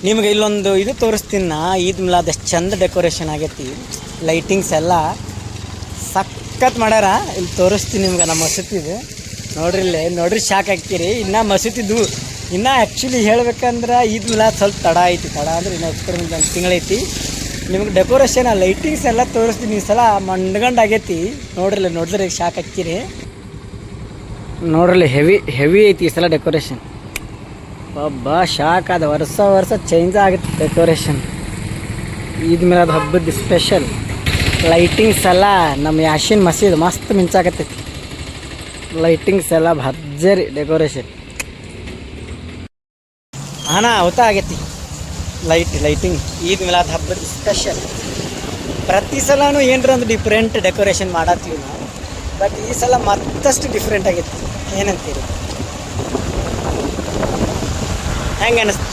ನಿಮ್ಗೆ ಇಲ್ಲೊಂದು ಇದು ತೋರಿಸ್ತೀನಿ ನಾ, ಈದ್ ಮಿಲಾದ್ ಎಷ್ಟು ಚಂದ ಡೆಕೋರೇಷನ್ ಆಗೈತಿ. ಲೈಟಿಂಗ್ಸ್ ಎಲ್ಲ ಸಖತ್ ಮಾಡ್ಯಾರ. ಇಲ್ಲಿ ತೋರಿಸ್ತೀನಿ ನಿಮ್ಗೆ ನಮ್ಮ ಮಸೂತಿದು. ನೋಡ್ರಿ ಇಲ್ಲೇ ನೋಡ್ರಿ, ಶಾಕ್ ಆಗ್ತೀರಿ. ಇನ್ನು ಮಸೂತಿದು ಇನ್ನೂ ಆ್ಯಕ್ಚುಲಿ ಹೇಳ್ಬೇಕಂದ್ರೆ ಈದ್ ಮಿಲಾದ್ ಸ್ವಲ್ಪ ತಡ ಐತಿ. ತಡ ಅಂದ್ರೆ ಇನ್ನೂ ಒಂದು ತಿಂಗಳೈತಿ. ನಿಮ್ಗೆ ಡೆಕೋರೇಷನ್ ಆ ಲೈಟಿಂಗ್ಸ್ ಎಲ್ಲ ತೋರಿಸ್ತೀನಿ. ಈ ಸಲ ಮಂಡ್ಗಂಡು ಆಗೈತಿ. ನೋಡ್ರಿಲ್ಲ, ನೋಡಿದ್ರೆ ಶಾಕ್ ಆಗ್ತೀರಿ. ನೋಡ್ರಲ್ಲಿ ಹೆವಿ ಐತಿ ಈ ಸಲ ಡೆಕೋರೇಷನ್. ಒಬ್ಬ ಶಾಕ್ ಆದ. ವರ್ಷ ಚೇಂಜ್ ಆಗುತ್ತೆ ಡೆಕೋರೇಷನ್. ಈದ್ ಮಿಲಾದ್ ಹಬ್ಬದ ಸ್ಪೆಷಲ್ ಲೈಟಿಂಗ್ಸ್ ಎಲ್ಲ ನಮ್ಮ ಯಾಶಿನ್ ಮಸೀದ್ ಮಸ್ತ್ ಮಿಂಚಾಕತ್ತೈತಿ. ಲೈಟಿಂಗ್ಸ್ ಎಲ್ಲ ಭರ್ಜರಿ ಡೆಕೋರೇಷನ್. ಹಾಂ ಅವತಾ ಆಗೈತಿ ಲೈಟಿಂಗ್. ಈದ್ ಮಿಲಾದ್ ಹಬ್ಬದ ಸ್ಪೆಷಲ್. ಪ್ರತಿ ಸಲನೂ ಏನರ ಒಂದು ಡಿಫ್ರೆಂಟ್ ಡೆಕೋರೇಷನ್ ಮಾಡತ್ತೀವಿ ನಾವು. ಬಟ್ ಈ ಸಲ ಮತ್ತಷ್ಟು ಡಿಫ್ರೆಂಟ್ ಆಗೈತಿ. ಏನಂತೀರಿ? ಹೆಂಗೆ ಅನ್ನಿಸ್ತು?